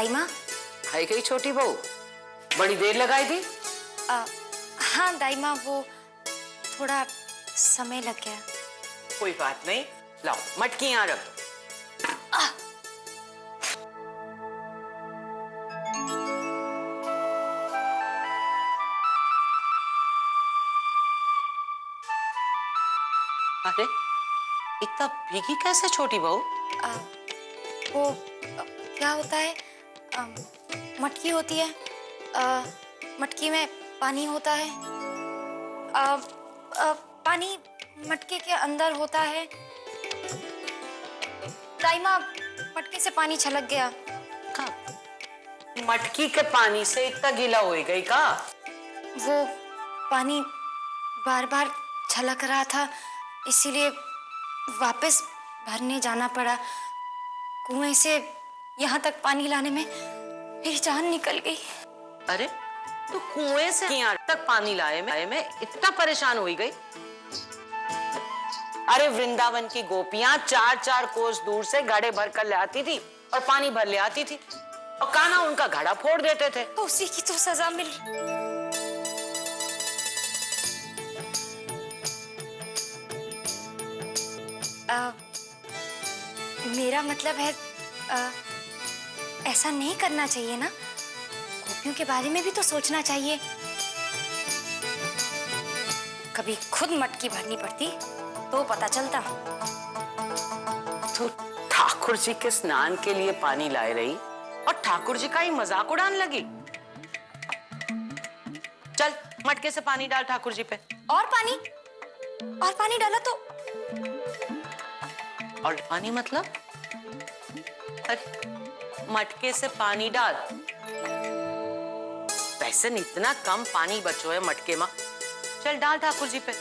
दाई माँ। है गई छोटी बहू, बड़ी देर लगाई थी। हाँ दाई माँ, वो थोड़ा समय लग गया। कोई बात नहीं, लाओ मटकी यहाँ रख दो। अरे इतना भीगी कैसे छोटी बहू? वो क्या होता है, मटकी होती है, मटकी में पानी होता है, पानी मटके के अंदर होता है। दाई माँ, मटके से पानी छलक गया। मटकी के पानी से इतना गीला हो गई का? वो पानी बार बार छलक रहा था, इसीलिए वापस भरने जाना पड़ा। कुएं से यहाँ तक पानी लाने में मेरी जान निकल गई। अरे तो कुएं से यहाँ तक पानी लाए में इतना परेशान हो गई? अरे वृंदावन की गोपियां 4-4 कोस दूर से घड़े भर कर ले आती थी और पानी भर ले आती थी, और कान्हा उनका घड़ा फोड़ देते थे। तो उसी की तो सजा मिली। मेरा मतलब है, ऐसा नहीं करना चाहिए ना। गोपियों के बारे में भी तो सोचना चाहिए। कभी खुद मटकी भरनी पड़ती तो पता चलता। तो ठाकुर जी के स्नान के लिए पानी लाए रही और ठाकुर जी का ही मजाक उड़ाने लगी। चल मटके से पानी डाल ठाकुर जी पे। और पानी डाला तो? और पानी मतलब? अरे मटके से पानी डाल। वैसे इतना कम पानी बचो है मटके में। चल डाल ठाकुर जी पे।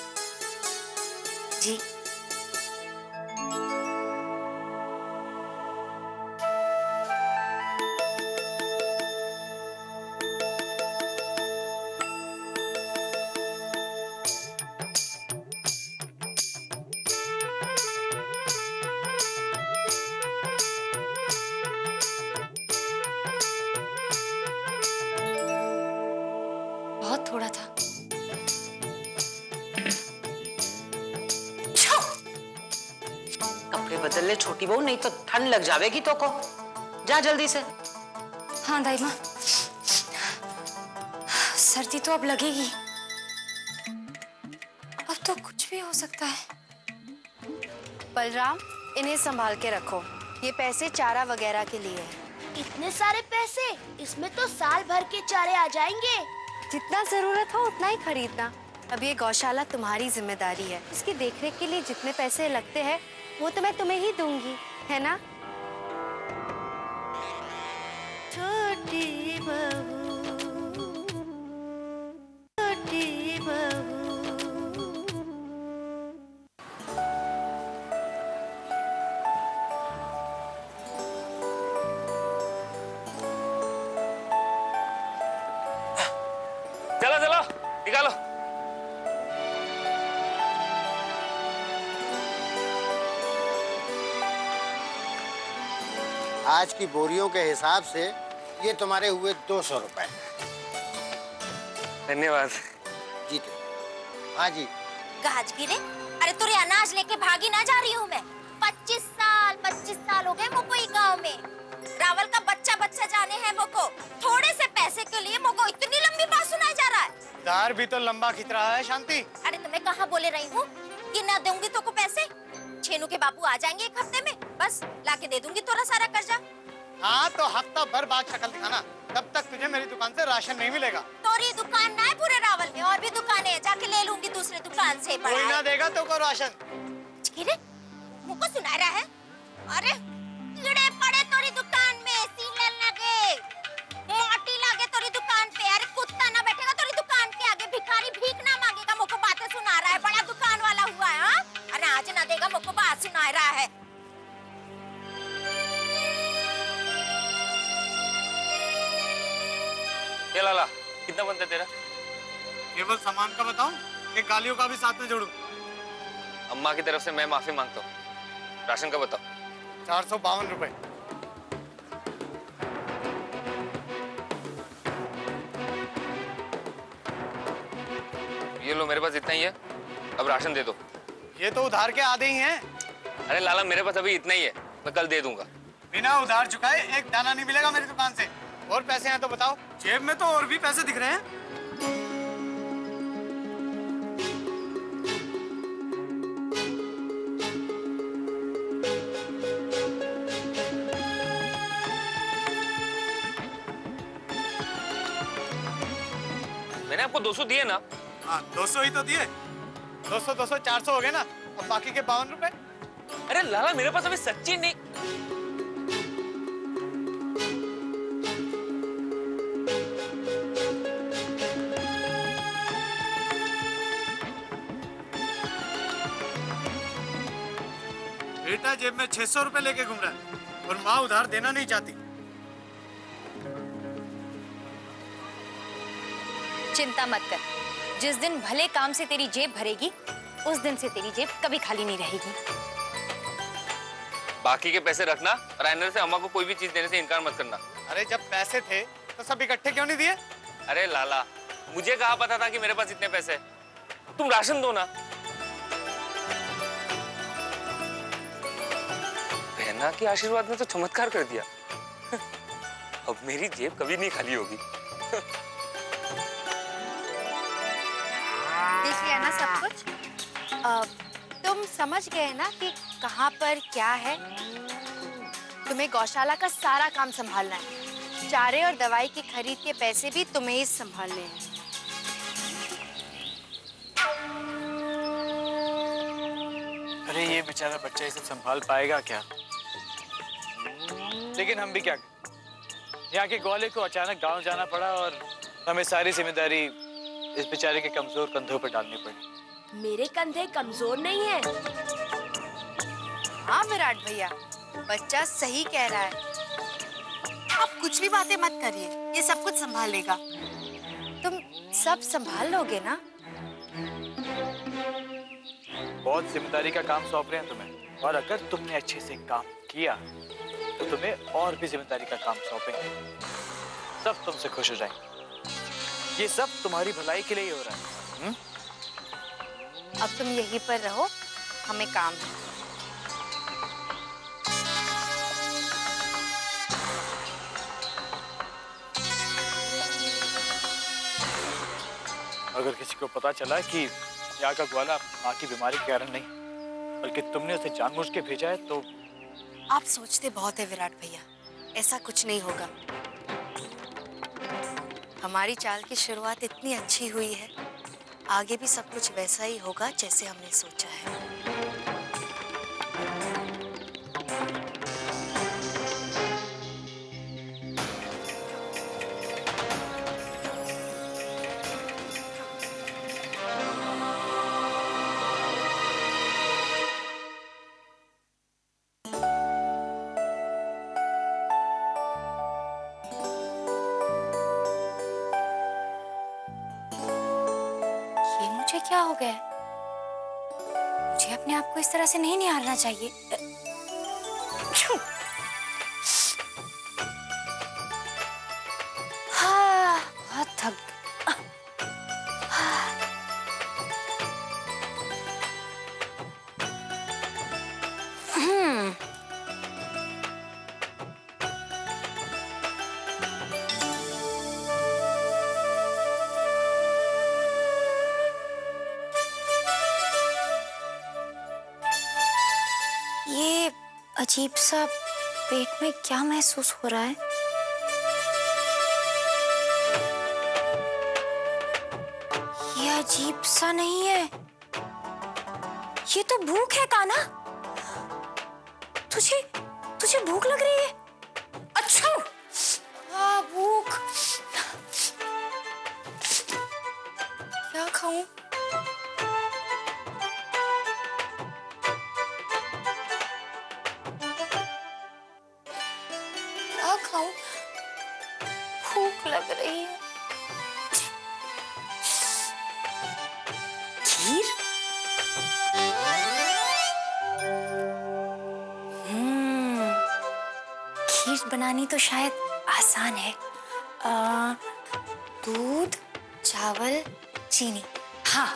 जी। बहुत थोड़ा था। कपड़े बदल ले छोटी बहू, नहीं तो ठंड लग जाएगी तो को। जा जल्दी से। हाँ दाई माँ, सर्दी तो अब लगेगी। अब तो कुछ भी हो सकता है। बलराम, इन्हें संभाल के रखो। ये पैसे चारा वगैरह के लिए है। इतने सारे पैसे? इसमें तो साल भर के चारे आ जाएंगे। जितना जरूरत हो उतना ही खरीदना। अब ये गौशाला तुम्हारी जिम्मेदारी है। इसकी देखरेख के लिए जितने पैसे लगते हैं वो तो मैं तुम्हें ही दूंगी, है ना? छोटी बहू, छोटी बहू। चलो चलो निकालो। आज की बोरियों के हिसाब से ये तुम्हारे हुए 200 रुपए। धन्यवाद। जीते। हाँ जी। गाजगिरे, अरे तुरे अनाज लेके भागी ना जा रही हूँ मैं। 25 साल हो गए मुझको ये गाँव में। रावल का बच्चा जाने हैं मुझको। थोड़े से पैसे के लिए मुझको इतनी लंबी बात सुनाई जा रहा है। दार भी तो लंबा खिंच रहा है शांति। अरे तुम्हें कहाँ बोले रही हूँ कि ना दूंगी तो को पैसे। छेनू के बाबू आ जाएंगे 1 हफ्ते में, बस लाके दे दूंगी थोड़ा सारा कर्जा। हाँ तो हफ्ता भर बाद शक्ल दिखाना, तब तक तुझे मेरी दुकान से राशन नहीं मिलेगा। तोरी दुकान ना है पूरे रावल में, और भी दुकानें हैं, जाके ले लूंगी दूसरे दुकान से। कोई ना देगा तो को राशन। मुझको सुना रहा है? अरे कीड़े पड़े तोरी दुकान में, सीले लगे, मोटी लगे तोरी दुकान पे। अरे कुत्ता ना बैठेगा तोरी दुकान के आगे, भिखारी भीख ना मांगेगा। मुझको बातें सुना रहा है, बड़ा दुकान वाला हुआ है। हाँ? अरे आज ना देगा, मुझको बात सुना रहा है। ये लाला, कितना बनता है तेरा? केवल सामान का बताऊं, एक गालियों का भी साथ में जोड़ूं? अम्मा की तरफ से मैं माफी मांगता हूँ। राशन का बताओ। 452 रुपए। लो मेरे पास इतना ही है, अब राशन दे दो। ये तो उधार के आधे ही हैं। अरे लाला मेरे पास अभी इतना ही है, मैं कल दे दूंगा। बिना उधार चुकाए एक दाना नहीं मिलेगा मेरी दुकान से। और पैसे हैं तो बताओ। जेब में तो और भी पैसे दिख रहे हैं। मैंने आपको 200 दिए ना। हाँ 200 ही तो दिए। 200 200 400 हो गए ना। और बाकी के 52 रुपए। अरे लाला मेरे पास अभी सच्ची नहीं। बेटा जेब में 600 रुपए लेके घूम रहा है और माँ उधार देना नहीं चाहती। चिंता मत कर, जिस दिन भले काम से तेरी जेब भरेगी उस दिन से तेरी जेब कभी खाली नहीं रहेगी। बाकी के पैसे रखना और आइंदा से अम्मा को कोई भी चीज देने से इनकार मत करना। अरे जब पैसे थे तो सब इकट्ठे क्यों नहीं दिए? अरे लाला मुझे कहाँ पता था कि मेरे पास इतने पैसे हैं? तुम राशन दो ना। बहना के आशीर्वाद ने तो चमत्कार कर दिया। अब मेरी जेब कभी नहीं खाली होगी। देख लिया ना सब कुछ? तुम समझ गए ना कि कहाँ पर क्या है? तुम्हें गौशाला का सारा काम संभालना है। चारे और दवाई की खरीद के पैसे भी तुम्हें ही संभालने हैं। अरे ये बेचारा बच्चा ये सब संभाल पाएगा क्या? लेकिन हम भी क्या करें? यहाँ के ग्वाले को अचानक गांव जाना पड़ा और हमें सारी जिम्मेदारी इस बेचारे के कमजोर कंधों पर डालनी पड़ी। मेरे कंधे कमजोर नहीं है। हाँ विराट भैया, बच्चा सही कह रहा है। आप कुछ भी बातें मत करिए, ये सब कुछ संभालेगा। तुम सब संभाल लोगे ना? बहुत जिम्मेदारी का काम सौंप रहे हैं तुम्हें, और अगर तुमने अच्छे से काम किया तो तुम्हें और भी जिम्मेदारी का काम सौंपेंगे। सब तुमसे खुश हो जाएंगे। ये सब तुम्हारी भलाई के लिए ही हो रहा है। अब तुम यहीं पर रहो, हमें काम है। अगर किसी को पता चला कि यहाँ का ग्वाला माँ की बीमारी के कारण नहीं बल्कि तुमने उसे जानबूझ के भेजा है तो आप सोचते बहुत है विराट भैया, ऐसा कुछ नहीं होगा। हमारी चाल की शुरुआत इतनी अच्छी हुई है, आगे भी सब कुछ वैसा ही होगा जैसे हमने सोचा है। मुझे क्या हो गया? मुझे अपने आप को इस तरह से नहीं निहारना चाहिए। हाँ, बहुत थक। ये अजीब सा पेट में क्या महसूस हो रहा है? ये अजीब सा नहीं है, ये तो भूख है काना। तुझे तुझे भूख लग रही है? अच्छा, हाँ भूख। क्या खाऊं? क्या खाऊं? भूख लग रही है। खीर? खीर बनानी तो शायद आसान है। दूध, चावल, चीनी। हाँ,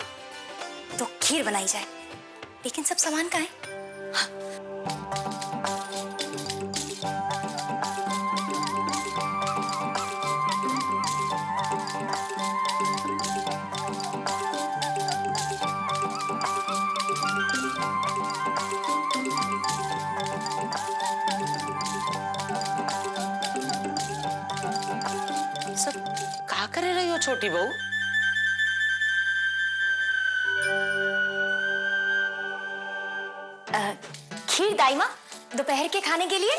तो खीर बनाई जाए, लेकिन सब सामान कहाँ है? सब क्या कर रही हो छोटी बहू? खीर दाइमा, दोपहर के खाने के लिए।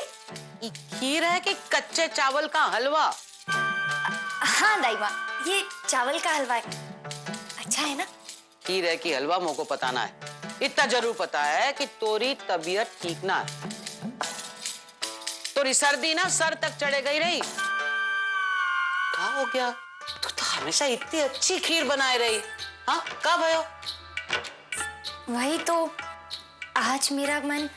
ये खीर है कि कच्चे चावल का हलवा? हाँ दाइमा, ये चावल का हलवा है। अच्छा है ना? खीर है कि हलवा मोको को पता ना है। इतना जरूर पता है कि तोरी तबीयत ठीक ना है। तोरी सर्दी ना सर तक चढ़े गई रही। क्या हो गया? तू तो हमेशा इतनी अच्छी खीर बनाए रही। हाँ, कब आयो? वही तो, आज मेरा मन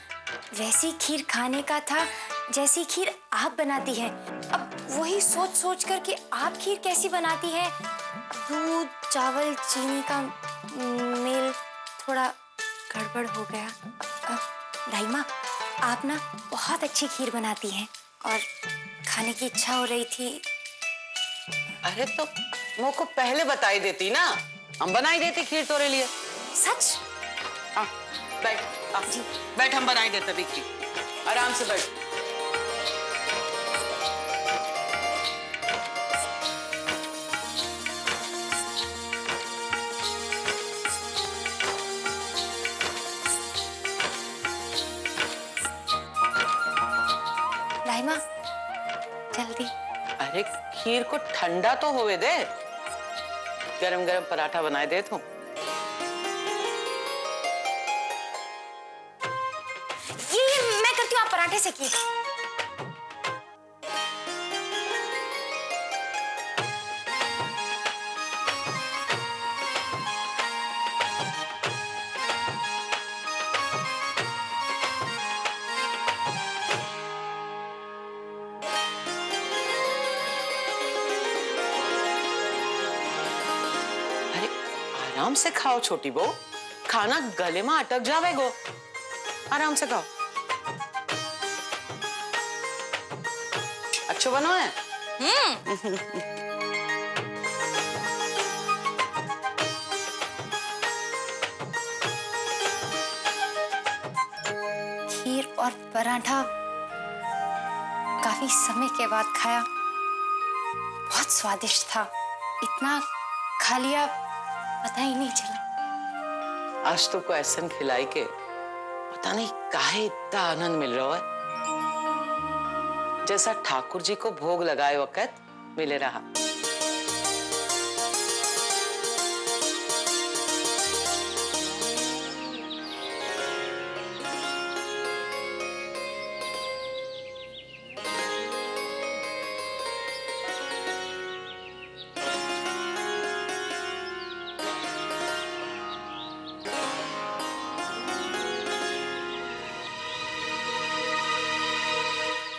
वैसी खीर खाने का था जैसी खीर आप बनाती हैं। अब वही सोच सोच कर कि आप खीर कैसी बनाती हैं। दूध, चावल, चीनी का मेल थोड़ा गड़बड़ हो गया। अब दाइमा, आप ना बहुत अच्छी खीर बनाती हैं और खाने की इच्छा हो रही थी। अरे तो मोको पहले बताई देती ना, हम बनाई देती खीर तोरे लिए। सच? हाँ, बैठ। जी बैठ, हम बनाई देते भी खीर। आराम से बैठ। दाइमा, जल्दी। अरे खीर को ठंडा तो होवे दे। गरम गरम पराठा बनाए दे तू। ये मैं करती हूँ, आप पराठे सेकिए। अरे आराम से खाओ छोटी बहू, खाना गले में अटक जावेगो। आराम से खाओ। अच्छा बनो है? खीर और पराठा काफी समय के बाद खाया, बहुत स्वादिष्ट था। इतना खा लिया पता ही नहीं चला। आज तो को ऐसा खिलाई के पता नहीं काहे इतना आनंद मिल रहा है, जैसा ठाकुर जी को भोग लगाए वक्त मिले रहा।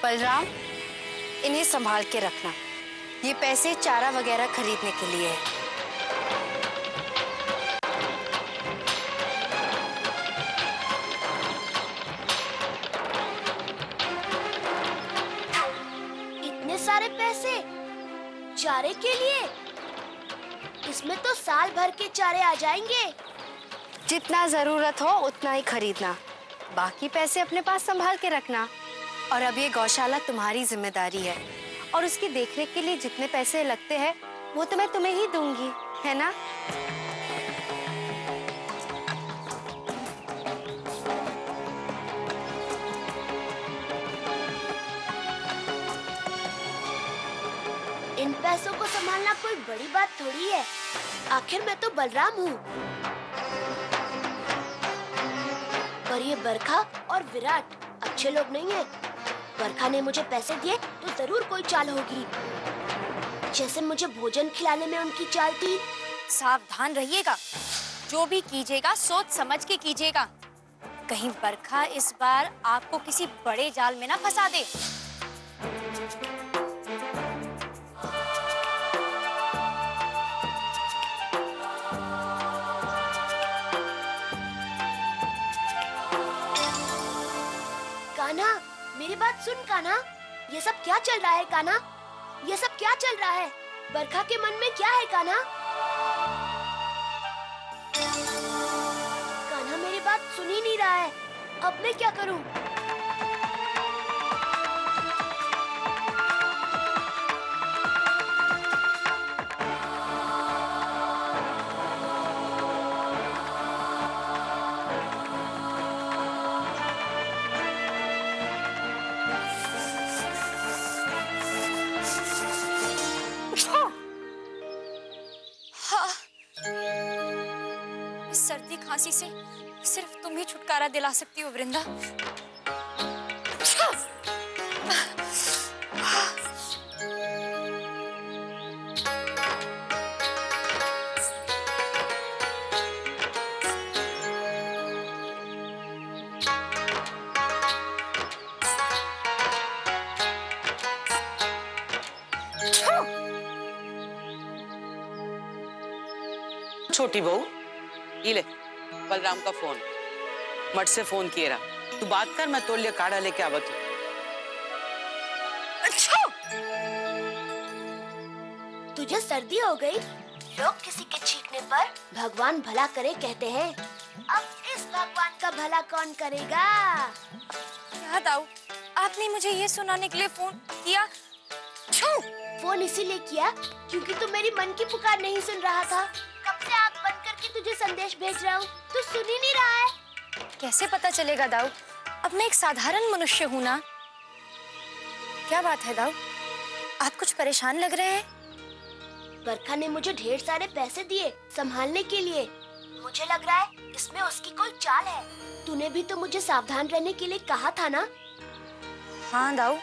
बलराम, इन्हें संभाल के रखना। ये पैसे चारा वगैरह खरीदने के लिए है। इतने सारे पैसे चारे के लिए? इसमें तो साल भर के चारे आ जाएंगे। जितना जरूरत हो उतना ही खरीदना, बाकी पैसे अपने पास संभाल के रखना। और अब ये गौशाला तुम्हारी जिम्मेदारी है और उसकी देखरेख के लिए जितने पैसे लगते हैं वो तो मैं तुम्हें ही दूंगी, है ना? इन पैसों को संभालना कोई बड़ी बात थोड़ी है। आखिर मैं तो बलराम हूँ। पर ये बरखा और विराट अच्छे लोग नहीं है। बरखा ने मुझे पैसे दिए तो जरूर कोई चाल होगी, जैसे मुझे भोजन खिलाने में उनकी चाल थी। सावधान रहिएगा, जो भी कीजिएगा सोच समझ के कीजिएगा। कहीं बरखा इस बार आपको किसी बड़े जाल में ना फंसा दे। कान्हा, मेरी बात सुन कान्हा। ये सब क्या चल रहा है कान्हा? ये सब क्या चल रहा है? बरखा के मन में क्या है कान्हा? कान्हा मेरी बात सुन ही नहीं रहा है। अब मैं क्या करूं? इस सर्दी खांसी से सिर्फ तुम ही छुटकारा दिला सकती हो वृंदा। छोटी बहू, ये ले बलराम का फोन। मठ से फोन किए रहा, तू बात कर, मैं तोड़ लिया काढ़ा लेके आवत हूँ। तुझे सर्दी हो गई? लोग किसी के छींकने पर भगवान भला करे कहते हैं। अब इस भगवान का भला कौन करेगा? क्या दाऊ, आपने मुझे ये सुनाने के लिए फोन किया? फोन इसीलिए किया क्योंकि तू मेरी मन की पुकार नहीं सुन रहा था। कब से आँख बंद करके तुझे संदेश भेज रहा हूँ, तू सुन ही नहीं रहा है। कैसे पता चलेगा दाऊ? अब मैं एक साधारण मनुष्य हूँ ना। क्या बात है दाऊ, आप कुछ परेशान लग रहे हैं? बरखा ने मुझे ढेर सारे पैसे दिए संभालने के लिए। मुझे लग रहा है इसमें उसकी कोई चाल है। तूने भी तो मुझे सावधान रहने के लिए कहा था ना? हाँ दाऊ,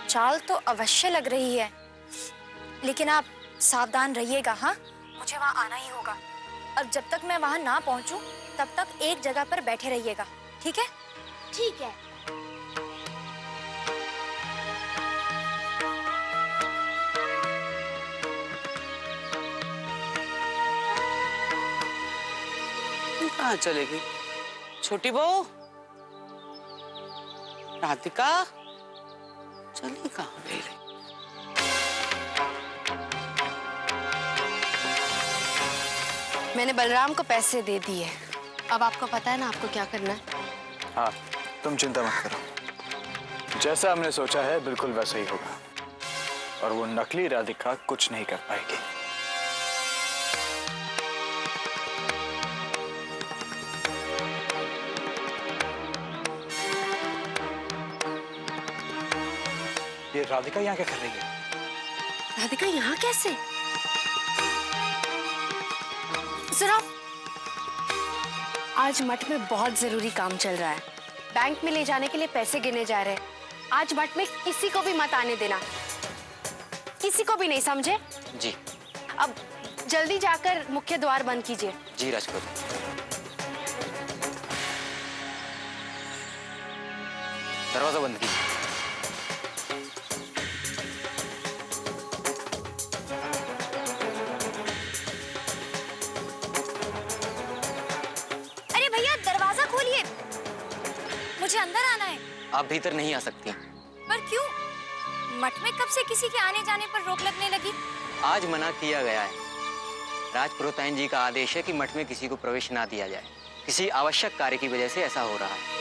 चाल तो अवश्य लग रही है, लेकिन आप सावधान रहिएगा। हाँ, मुझे वहाँ आना ही होगा। अब जब तक मैं वहाँ ना पहुँचूं, तब तक एक जगह पर बैठे रहिएगा, ठीक है? ठीक है। कहाँ चलेगी छोटी बहू? राधिका चली कहाँ गई? मैंने बलराम को पैसे दे दिए। अब आपको पता है ना आपको क्या करना है। हाँ, तुम चिंता मत करो। जैसा हमने सोचा है बिल्कुल वैसा ही होगा, और वो नकली राधिका कुछ नहीं कर पाएगी। ये राधिका यहाँ क्या कर रही है? राधिका यहाँ कैसे? जरा, आज मठ में बहुत जरूरी काम चल रहा है। बैंक में ले जाने के लिए पैसे गिने जा रहे हैं। आज मठ में किसी को भी मत आने देना, किसी को भी नहीं, समझे? जी। अब जल्दी जाकर मुख्य द्वार बंद कीजिए। जी राजपुत। दरवाजा बंद कीजिए। अरे भैया, दरवाजा खोलिए, मुझे अंदर आना है। आप भीतर नहीं आ सकती। पर क्यों? मठ में कब से किसी के आने जाने पर रोक लगने लगी? आज मना किया गया है। राजपुरोहित जी का आदेश है कि मठ में किसी को प्रवेश ना दिया जाए। किसी आवश्यक कार्य की वजह से ऐसा हो रहा है।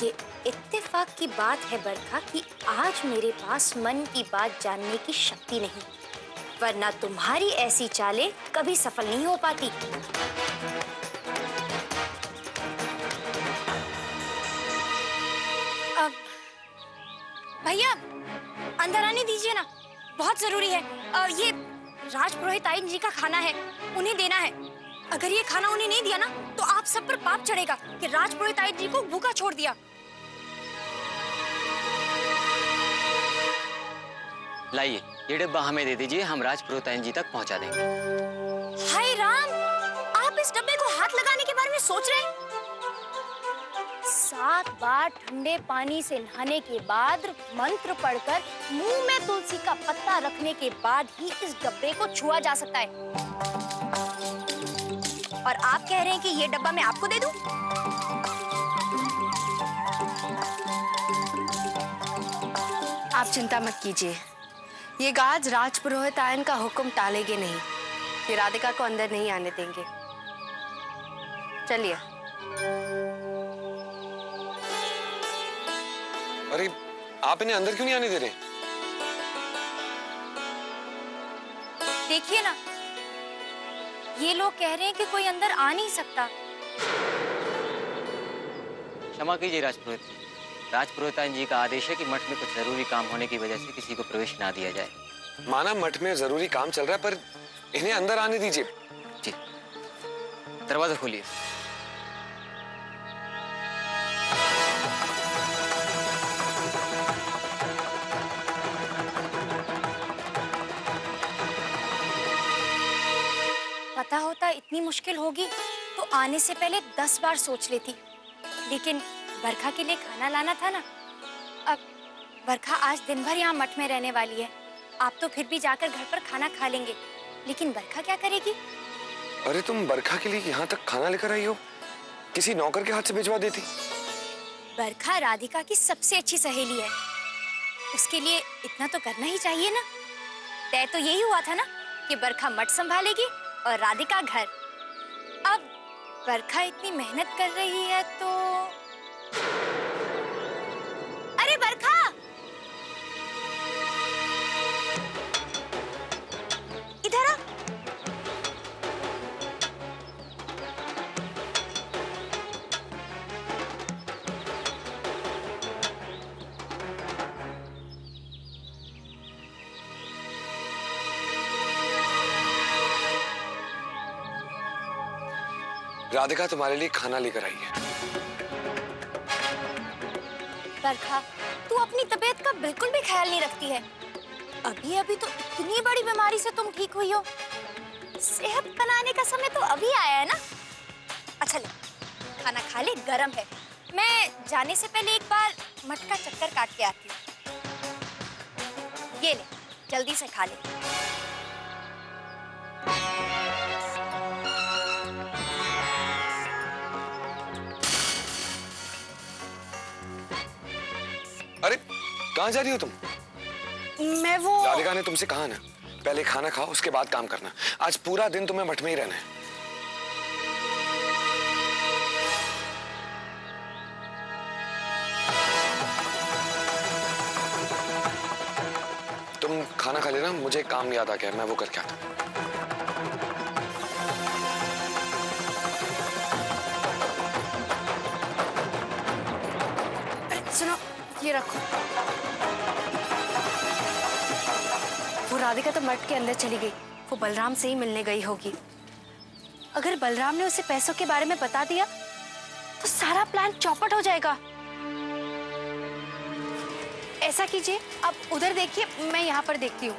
ये इत्तेफाक की बात है बरखा कि आज मेरे पास मन की बात जानने की शक्ति नहीं, वरना तुम्हारी ऐसी चालें कभी सफल नहीं हो पाती। अब भैया अंदर आने दीजिए ना, बहुत जरूरी है। ये राजपुरोहित जी का खाना है, उन्हें देना है। अगर ये खाना उन्हें नहीं दिया ना, तो आप सब पर पाप चढ़ेगा कि राजपुरोहित जी को भूखा छोड़ दिया। लाइए, ये डिब्बा हमें दे दीजिए, हम राजपुरोहित जी तक पहुंचा देंगे। हाय राम, आप इस डब्बे को हाथ लगाने के बारे में सोच रहे हैं? 7 बार ठंडे पानी से नहाने के बाद, मंत्र पढ़कर मुंह में तुलसी का पत्ता रखने के बाद ही इस डब्बे को छुआ जा सकता है। और आप कह रहे हैं कि ये डब्बा मैं आपको दे दूं? आप चिंता मत कीजिए, ये गार्ड्स राजपुरोहित आयन का हुक्म टालेंगे नहीं। ये राधिका को अंदर नहीं आने देंगे। चलिए। अरे आप इन्हें अंदर क्यों नहीं आने दे रहे? देखिए ना, ये लोग कह रहे हैं कि कोई अंदर आ नहीं सकता। क्षमा कीजिए राजपुरोहित जी, राजपुरोहितायन जी का आदेश है कि मठ में कुछ जरूरी काम होने की वजह से किसी को प्रवेश ना दिया जाए। माना मठ में जरूरी काम चल रहा है, पर इन्हें अंदर आने दीजिए। जी, दरवाजा खोलिए। पता होता इतनी मुश्किल होगी तो आने से पहले 10 बार सोच लेती, लेकिन बरखा के लिए खाना लाना था ना। अब बरखा आज दिन भर यहाँ मठ में रहने वाली है, आप तो फिर भी जाकर घर पर खाना खा लेंगे, लेकिन बरखा क्या करेगी? अरे तुम बरखा के लिए यहाँ तक खाना लेकर आई हो, किसी नौकर के हाथ से भिजवा देती। बरखा राधिका की सबसे अच्छी सहेली है, उसके लिए इतना तो करना ही चाहिए ना। तय तो यही हुआ था ना कि बरखा मठ संभालेगी और राधिका घर। अब बरखा इतनी मेहनत कर रही है तो अरे बरखा, इधर आ। राधिका तुम्हारे लिए खाना लेकर आई है। बरखा, तू अपनी तबीयत का बिल्कुल भी ख्याल नहीं रखती है। अभी अभी तो इतनी बड़ी बीमारी से तुम ठीक हुई हो, सेहत बनाने का समय तो अभी आया है ना। अच्छा ले, खाना खा ले, गरम है। मैं जाने से पहले एक बार मठ का चक्कर काट के आती हूँ। ये ले, जल्दी से खा ले। अरे कहाँ जा रही हो तुम? मैं वो राधिका ने तुमसे कहा ना, पहले खाना खाओ उसके बाद काम करना। आज पूरा दिन तुम्हें मठ में ही रहना है। तुम खाना खा लेना, मुझे काम याद आ गया, मैं वो करके आता हूँ। सुनो, ये रखो। वो राधिका तो मठ के अंदर चली गई, वो बलराम से ही मिलने गई होगी। अगर बलराम ने उसे पैसों के बारे में बता दिया तो सारा प्लान चौपट हो जाएगा। ऐसा कीजिए, आप उधर देखिए, मैं यहाँ पर देखती हूँ।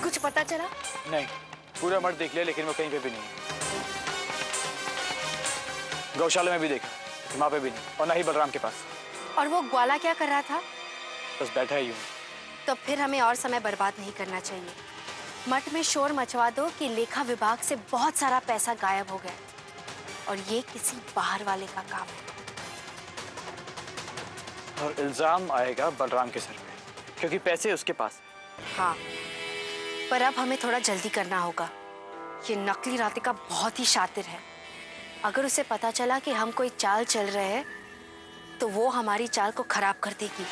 कुछ पता चला? नहीं, पूरा मठ देख लिया लेकिन वो कहीं पे भी नहीं है। गौशाला में भी देखा, वहाँ पे भी नहीं, और ना ही बलराम के पास। और वो ग्वाला क्या कर रहा था? बस बैठा ही हूँ। तो फिर हमें और समय बर्बाद नहीं करना चाहिए। मठ में शोर मचवा दो कि लेखा विभाग से बहुत सारा पैसा गायब हो गया और ये किसी बाहर वाले का काम है। और इल्जाम आएगा बलराम के सर पे, क्योंकि पैसे उसके पास। हाँ, पर अब हमें थोड़ा जल्दी करना होगा। ये नकली राधिका बहुत ही शातिर है। अगर उसे पता चला कि हम कोई चाल चल रहे हैं तो वो हमारी चाल को खराब कर देगी।